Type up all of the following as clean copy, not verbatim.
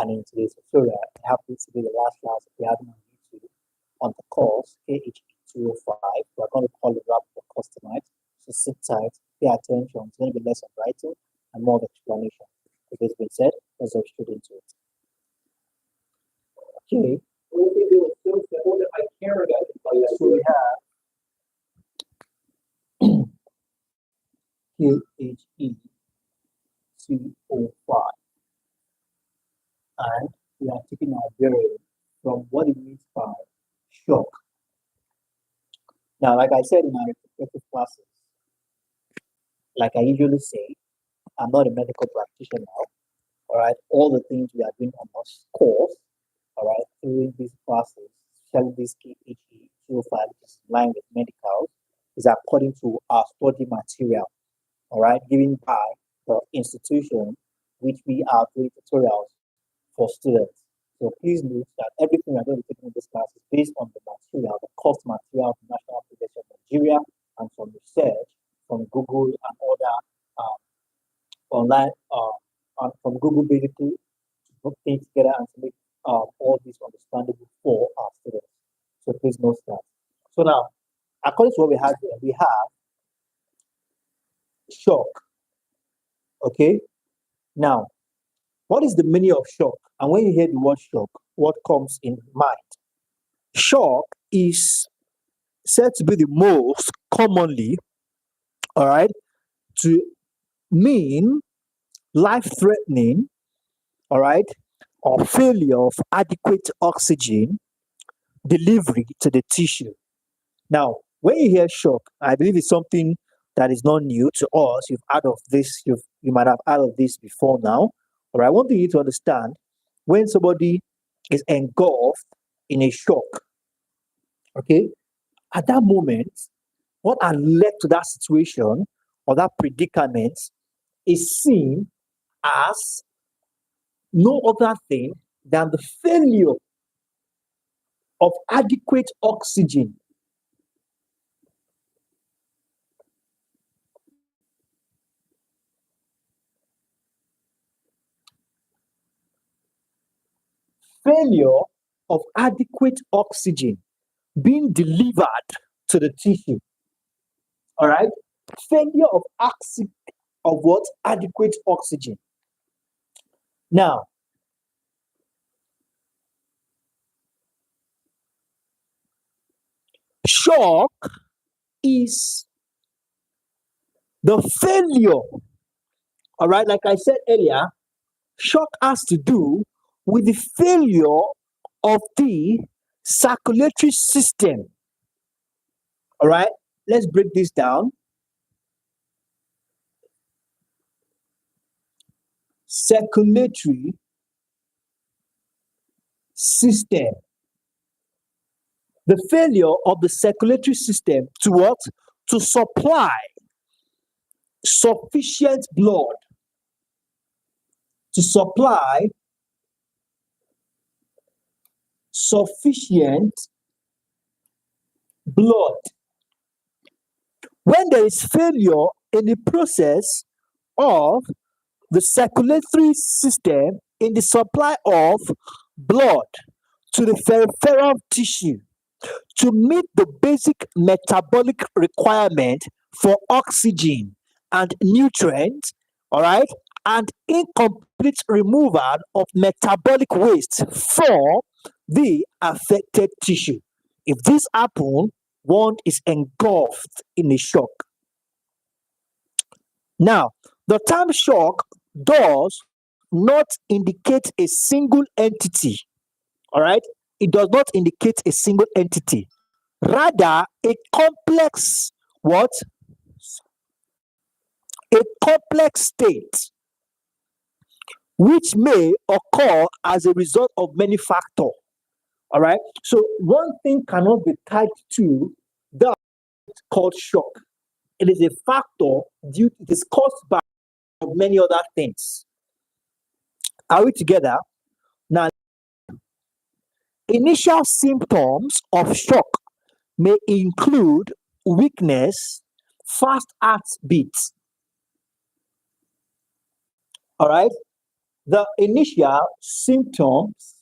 And in today's tutorial, it happens to be the last class we have on YouTube on the course KHE205. We're going to call it wrap the course tonight. So sit tight, pay attention. It's going to be less of writing and more of explanation. With this being said, let's go straight into it. Okay. So we have KHE205. And we are taking our bearing from what it means by shock. Now, like I said in our respective classes, like I usually say, I'm not a medical practitioner. All right, all the things we are doing on this course, all right, during these classes, especially this KHE205, which is in line with medical, is according to our study material, all right, given by the institution which we are doing tutorials for students. So please note that everything we're going to be taking in this class is based on the material, the course material from National University of Nigeria and from research from Google and other online and from Google basically to put things together and to make all this understandable for our students. So please note that. So now, according to what we have here, we have shock. Okay. Now, what is the meaning of shock? And when you hear the word shock, what comes in mind? Shock is said to be the most commonly, all right, to mean life-threatening, all right, or failure of adequate oxygen delivery to the tissue. Now, when you hear shock, I believe it's something that is not new to us. You've heard of this, you might have heard of this before now. All right, one thing you need to understand, when somebody is engulfed in a shock, okay, at that moment, what has led to that situation or that predicament is seen as no other thing than the failure of adequate oxygen being delivered to the tissue. All right, failure of what? Adequate oxygen. Now, shock is the failure. All right, like I said earlier, shock has to do with the failure of the circulatory system. All right, let's break this down. Circulatory system. The failure of the circulatory system to what? To supply sufficient blood. To supply sufficient blood. When there is failure in the process of the circulatory system in the supply of blood to the peripheral tissue to meet the basic metabolic requirement for oxygen and nutrients, all right, and incomplete removal of metabolic waste from the affected tissue. If this happens, one is engulfed in a shock. Now, the term shock does not indicate a single entity, all right? It does not indicate a single entity. Rather, a complex what? A complex state which may occur as a result of many factors. All right. So one thing cannot be tied to that called shock. It is a factor it is caused by many other things. Are we together? Now, initial symptoms of shock may include weakness, fast heartbeat. All right. The initial symptoms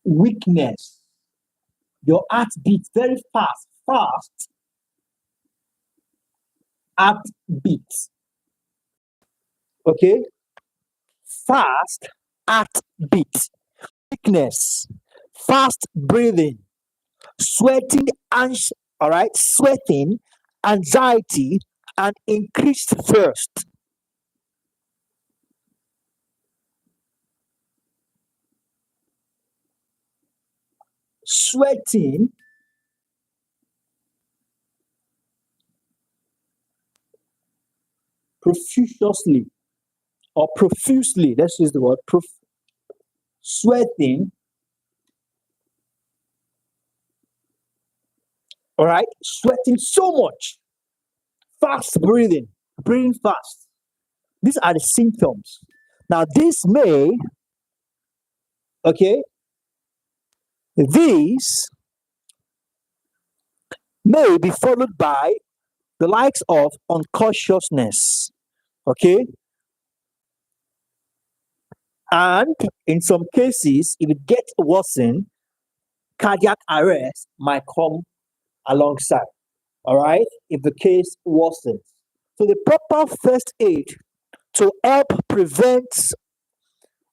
weakness. Your heart beats very fast, heart beats. Okay, fast heart beat, weakness, fast breathing, sweating, all right, sweating, anxiety, and increased thirst. Sweating, profusely or profusely, let's use the word sweating, all right, sweating so much, fast breathing, breathing fast. These are the symptoms. Now, this may, okay, these may be followed by the likes of unconsciousness, okay, and in some cases, if it gets worsened, cardiac arrest might come alongside, all right, if the case worsens. So the proper first aid to help prevent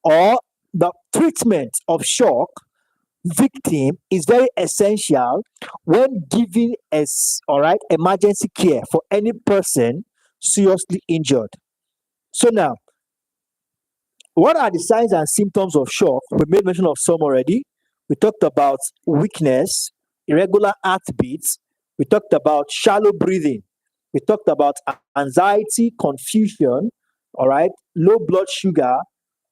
or the treatment of shock victim is very essential when giving as all right emergency care for any person seriously injured. So now, what are the signs and symptoms of shock? We made mention of some already. We talked about weakness, irregular heartbeats. We talked about shallow breathing. We talked about anxiety, confusion, all right, low blood sugar,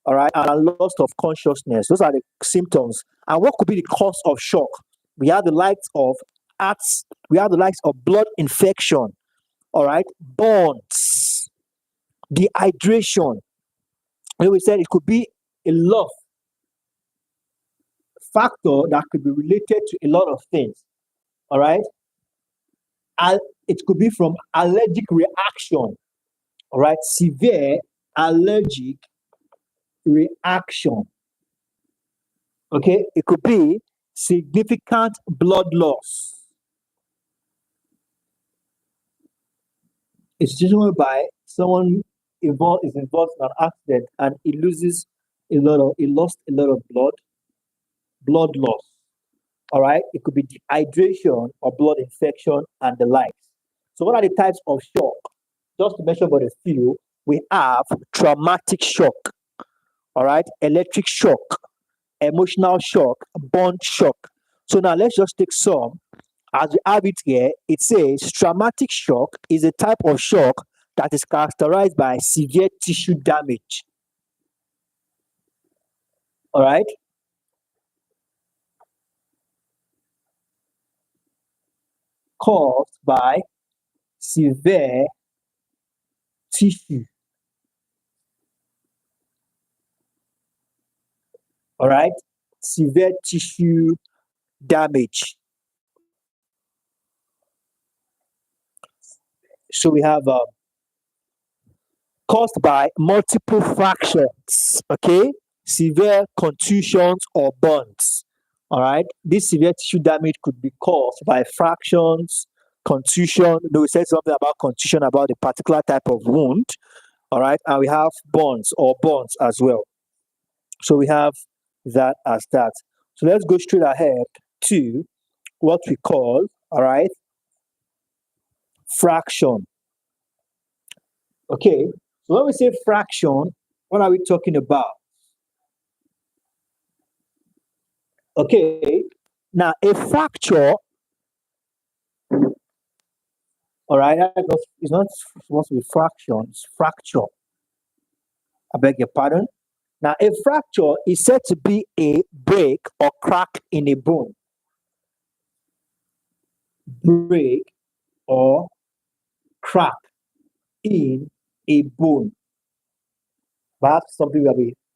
all right, and loss of consciousness. Those are the symptoms. And what could be the cause of shock? We have the likes of hearts, we have the likes of blood infection, all right, burns, dehydration. And we said it could be a lot factor that could be related to a lot of things, all right? And it could be from allergic reaction, all right, severe allergic reaction. Okay, it could be significant blood loss. A situation whereby someone is involved in an accident and he lost a lot of blood loss. All right, it could be dehydration or blood infection and the likes. So, what are the types of shock? Just to mention about a few, we have traumatic shock, all right, electric shock, emotional shock, burn shock. So now let's just take some. As we have it here, it says traumatic shock is a type of shock that is characterized by severe tissue damage. All right. Caused by severe tissue. All right. Severe tissue damage. So we have caused by multiple fractures, okay, severe contusions or burns. All right, this severe tissue damage could be caused by fractions, contusion. No, we said something about contusion about a particular type of wound. All right, and we have burns or burns as well. So we have that as that. So let's go straight ahead to what we call, all right, fraction. Okay, so when we say fraction, what are we talking about? Okay, now a fracture, all right, it's not supposed to be fraction, it's fracture. I beg your pardon. Now, a fracture is said to be a break or crack in a bone. Break or crack in a bone. Perhaps something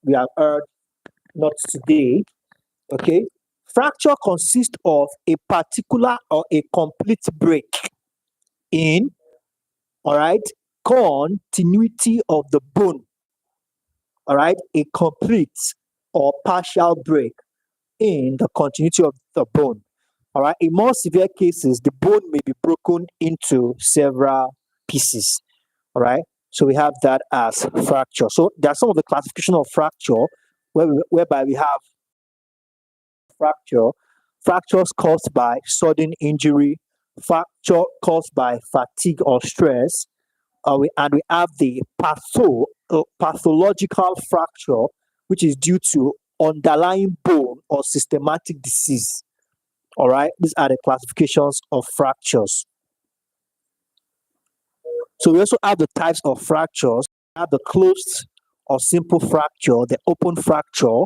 we have heard not today. Okay. Fracture consists of a particular or a complete break in all right, continuity of the bone, all right, a complete or partial break in the continuity of the bone. All right, in more severe cases, the bone may be broken into several pieces. All right, so we have that as fracture. So there are some of the classification of fracture whereby we have fracture, fractures caused by sudden injury, fracture caused by fatigue or stress, and we have the pathological fracture, which is due to underlying bone or systematic disease. All right, these are the classifications of fractures. So we also have the types of fractures. We have the closed or simple fracture, the open fracture.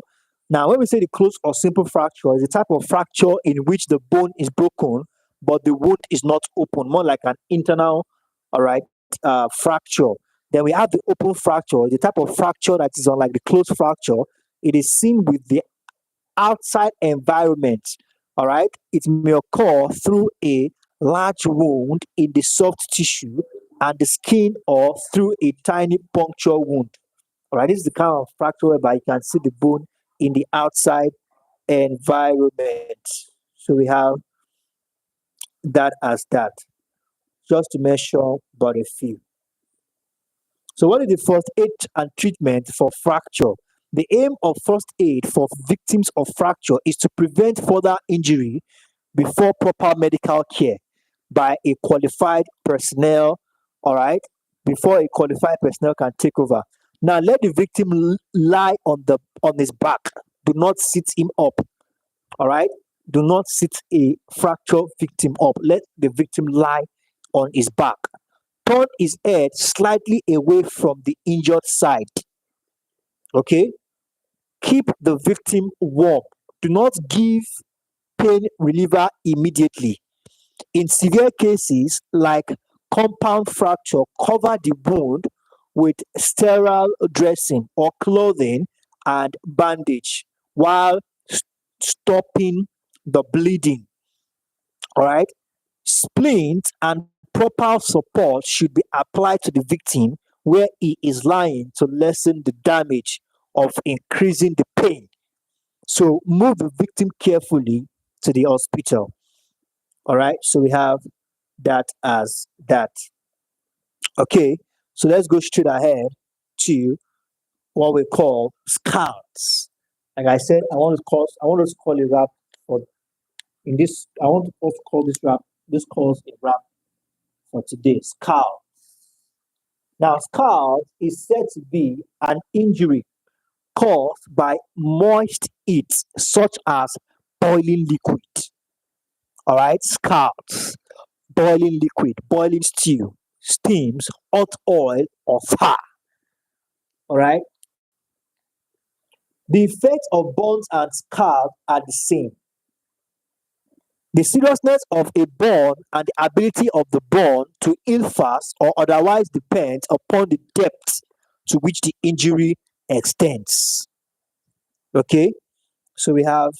Now, when we say the closed or simple fracture, is a type of fracture in which the bone is broken, but the wound is not open, more like an internal, all right, fracture. Then we have the open fracture, the type of fracture that is unlike the closed fracture. It is seen with the outside environment, all right. It may occur through a large wound in the soft tissue and the skin or through a tiny puncture wound. All right, this is the kind of fracture whereby you can see the bone in the outside environment. So we have that as that, just to mention but a few. So, what is the first aid and treatment for fracture? The aim of first aid for victims of fracture is to prevent further injury before proper medical care by a qualified personnel, all right, before a qualified personnel can take over. Now, let the victim lie on his back. Do not sit him up, all right? Do not sit a fracture victim up. Let the victim lie on his back. Turn his head slightly away from the injured side. Okay? Keep the victim warm. Do not give pain reliever immediately. In severe cases like compound fracture, cover the wound with sterile dressing or clothing and bandage while stopping the bleeding. All right? Splint and proper support should be applied to the victim where he is lying to lessen the damage of increasing the pain. So move the victim carefully to the hospital. All right, so we have that as that. Okay, so let's go straight ahead to what we call scars. Like I said, I want us to call it rap for in this. I want us to call this rap. This calls a rap for today. Scars. Now, scars is said to be an injury caused by moist heat, such as boiling liquid. All right, scars, boiling liquid, boiling stew, steams, hot oil, or fire. All right, the effects of burns and scars are the same. The seriousness of a burn and the ability of the burn to heal fast or otherwise depends upon the depth to which the injury extends. Okay, so we have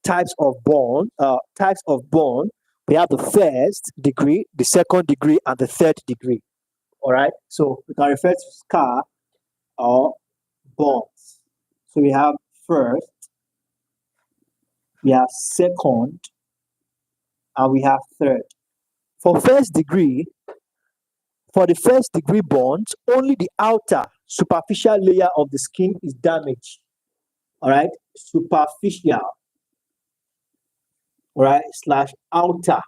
types of burn. Types of burn. We have the first degree, the second degree, and the third degree. All right. So we can refer to scar or burns. So we have first, we have second, and we have third. For first degree, for the first degree burns, only the outer superficial layer of the skin is damaged. All right, superficial, all right, slash outer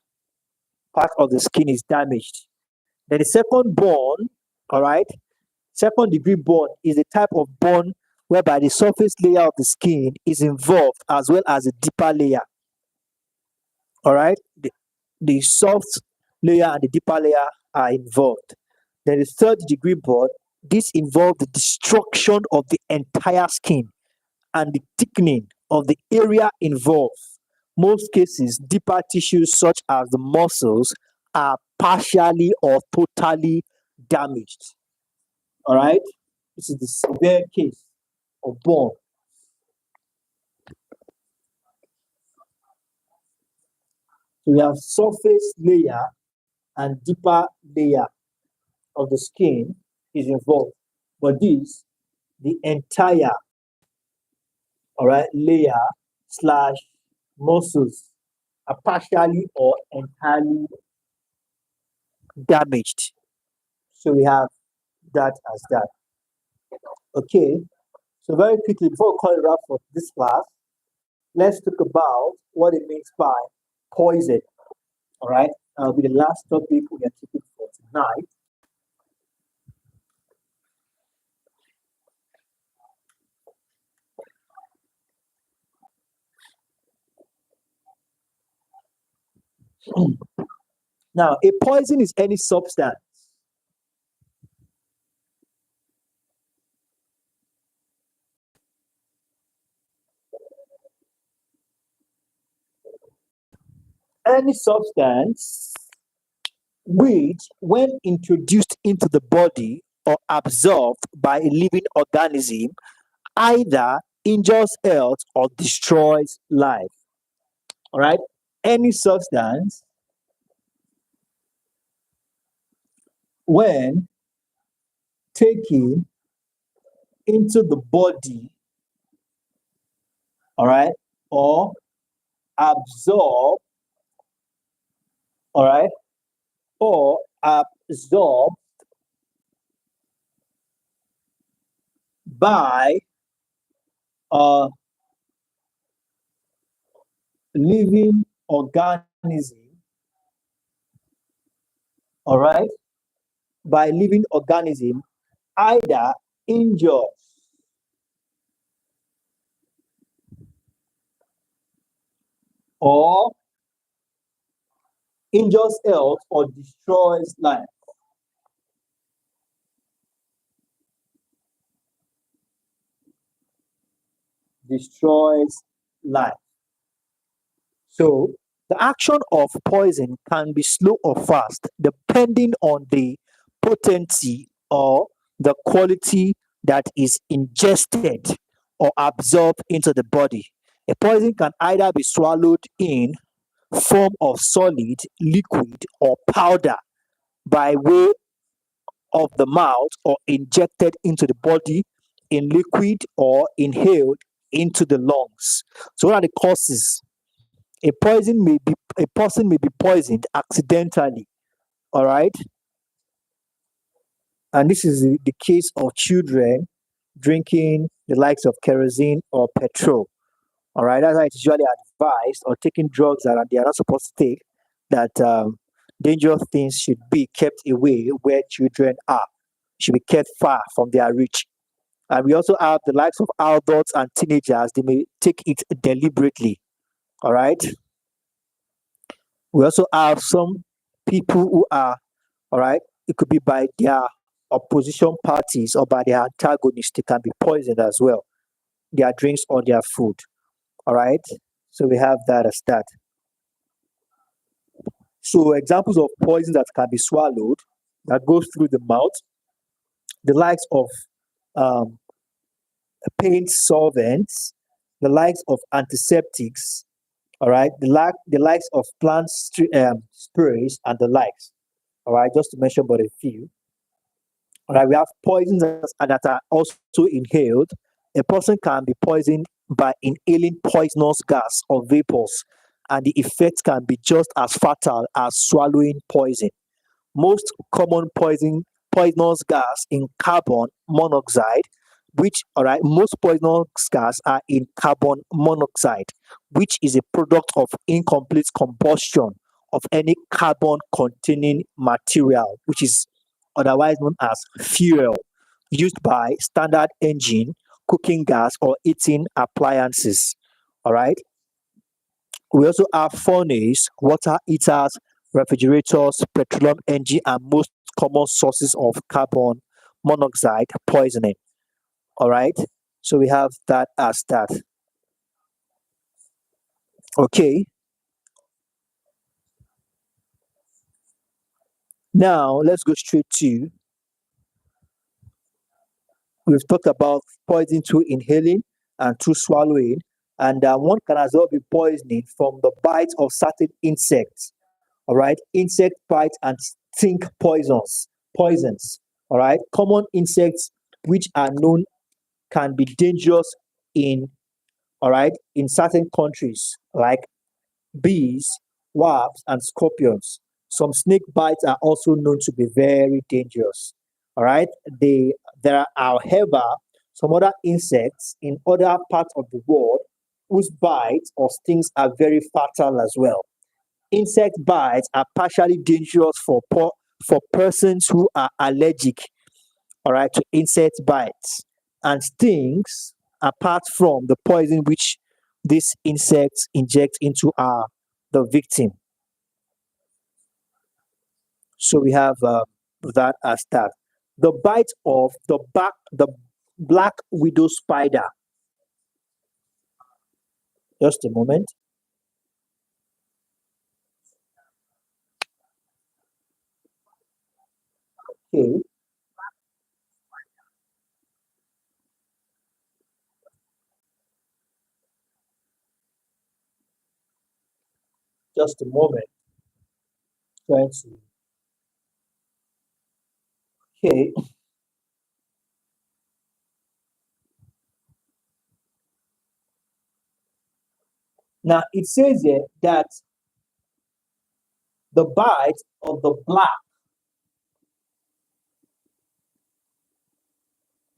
part of the skin is damaged. Then the second burn, all right, second degree burn is a type of burn whereby the surface layer of the skin is involved as well as a deeper layer. All right, the soft layer and the deeper layer are involved. Then the third degree burn, this involves the destruction of the entire skin and the thickening of the area involved. Most cases, deeper tissues such as the muscles are partially or totally damaged. All right, this is the severe case of burn. So we have surface layer and deeper layer. of the skin is involved. But this, the entire, all right, layer slash muscles are partially or entirely damaged. So we have that as that. Okay. So very quickly, before we call it wrap for this class, let's talk about what it means by poison. All right. That'll be the last topic we are taking for tonight. Now, a poison is any substance any substance which, when introduced into the body or absorbed by a living organism, either injures health or destroys life. All right. Any substance, when taken into the body, all right, or absorbed, all right, or absorbed by a living organism, all right, by living organism, either injures or injures health or destroys life. Destroys life. So the action of poison can be slow or fast depending on the potency or the quality that is ingested or absorbed into the body. A poison can either be swallowed in form of solid, liquid, or powder by way of the mouth or injected into the body in liquid or inhaled into the lungs. So what are the causes? A person may be poisoned accidentally, all right? And this is the case of children drinking the likes of kerosene or petrol. All right, that's why it's usually advised, or taking drugs that they are not supposed to take, that dangerous things should be kept away where children are, should be kept far from their reach. And we also have the likes of adults and teenagers, they may take it deliberately. All right. We also have some people who are, all right, it could be by their opposition parties or by their antagonists, they can be poisoned as well, their drinks or their food. All right. So we have that as that. So examples of poison that can be swallowed that goes through the mouth, the likes of um, paint solvents, the likes of antiseptics, all right, the likes of plant sprays and the likes, all right, just to mention but a few. All right, we have poisons that are also inhaled. A person can be poisoned by inhaling poisonous gas or vapors, and the effects can be just as fatal as swallowing poison. Most common poisonous gas in carbon monoxide, which, all right, most poisonous gas are in carbon monoxide, which is a product of incomplete combustion of any carbon containing material, which is otherwise known as fuel, used by standard engine, cooking gas, or heating appliances. All right. We also have furnace, water heaters, refrigerators, petroleum engine, and most common sources of carbon monoxide poisoning. All right. So we have that as that. Okay. Now let's go straight to, we've talked about poison through inhaling and through swallowing, and one can as well be poisoning from the bites of certain insects. All right, insect bites and stink poisons. poisons. All right, common insects which are known can be dangerous in in certain countries like bees, wasps, and scorpions. Some snake bites are also known to be very dangerous. All right, there are, however, some other insects in other parts of the world whose bites or stings are very fatal as well. Insect bites are partially dangerous for persons who are allergic, to insect bites and stings, apart from the poison which these insects inject into the victim. So we have that as that. The bite of the black widow spider. Just a moment. Okay, just a moment. Trying to. Okay. Now it says here that the bite of the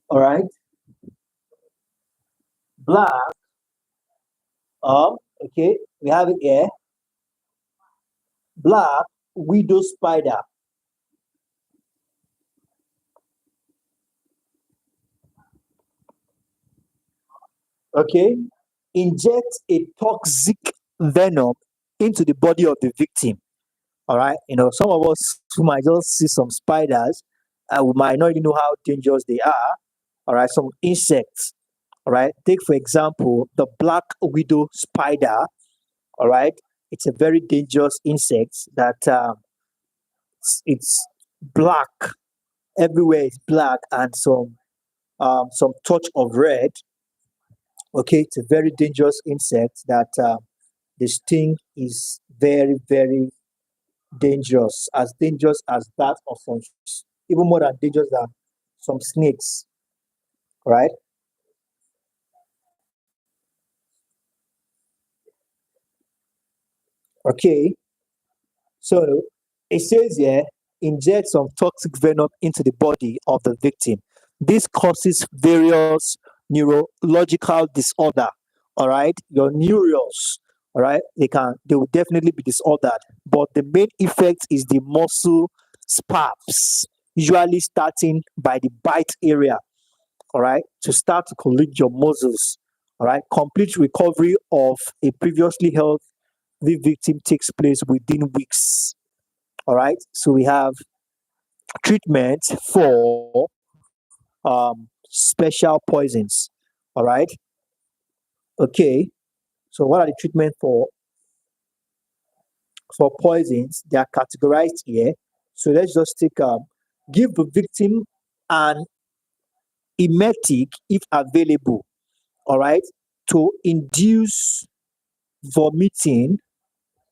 all right, black, okay, we have it here, black widow spider. Okay, inject a toxic venom into the body of the victim. All right, some of us who might just see some spiders, we might not even know how dangerous they are. All right, some insects. All right, take for example the black widow spider. All right, it's a very dangerous insect that it's black everywhere. It's black and some touch of red. Okay, it's a very dangerous insect that the sting is very, very dangerous as that of some, even more than dangerous than some snakes, right? Okay, so it says here, inject some toxic venom into the body of the victim. This causes various neurological disorder. All right, your neurons, all right, they will definitely be disordered. But the main effect is the muscle spasms, usually starting by the bite area. All right, to start to collect your muscles. All right, complete recovery of a previously healthy victim takes place within weeks. All right, so we have treatment for special poisons. All right, okay. So what are the treatment for poisons? They are categorized here. So let's just take give the victim an emetic if available. All right, to induce vomiting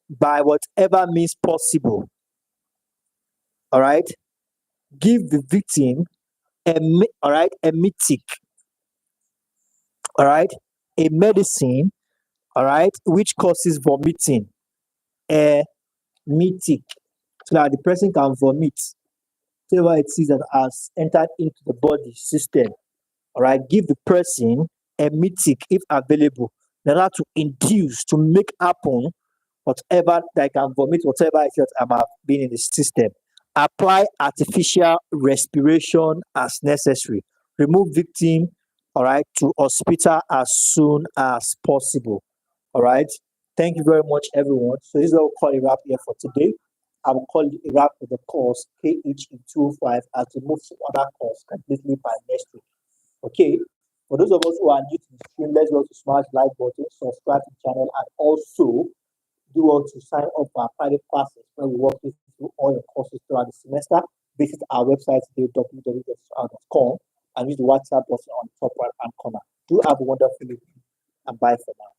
by whatever means possible. All right, give the victim all right, emetic. All right, a medicine, all right, which causes vomiting, emetic, so that the person can vomit whatever it is that has entered into the body system. All right, give the person emetic if available, in order to induce, to make happen whatever that can vomit, whatever it is that have been in the system. Apply artificial respiration as necessary. Remove victim, all right, to hospital as soon as possible. All right. Thank you very much, everyone. So this is what we'll call a wrap here for today. I will call it a wrap for the course KHE205 as we move to other course completely by next week. Okay. For those of us who are new to the stream, let's go to smash like button, subscribe to the channel, and also do well to sign up for our private classes where we walk you through all your courses throughout the semester. Visit our website today, www.com, and use the WhatsApp button on the top right hand corner. Do have a wonderful evening and bye for now.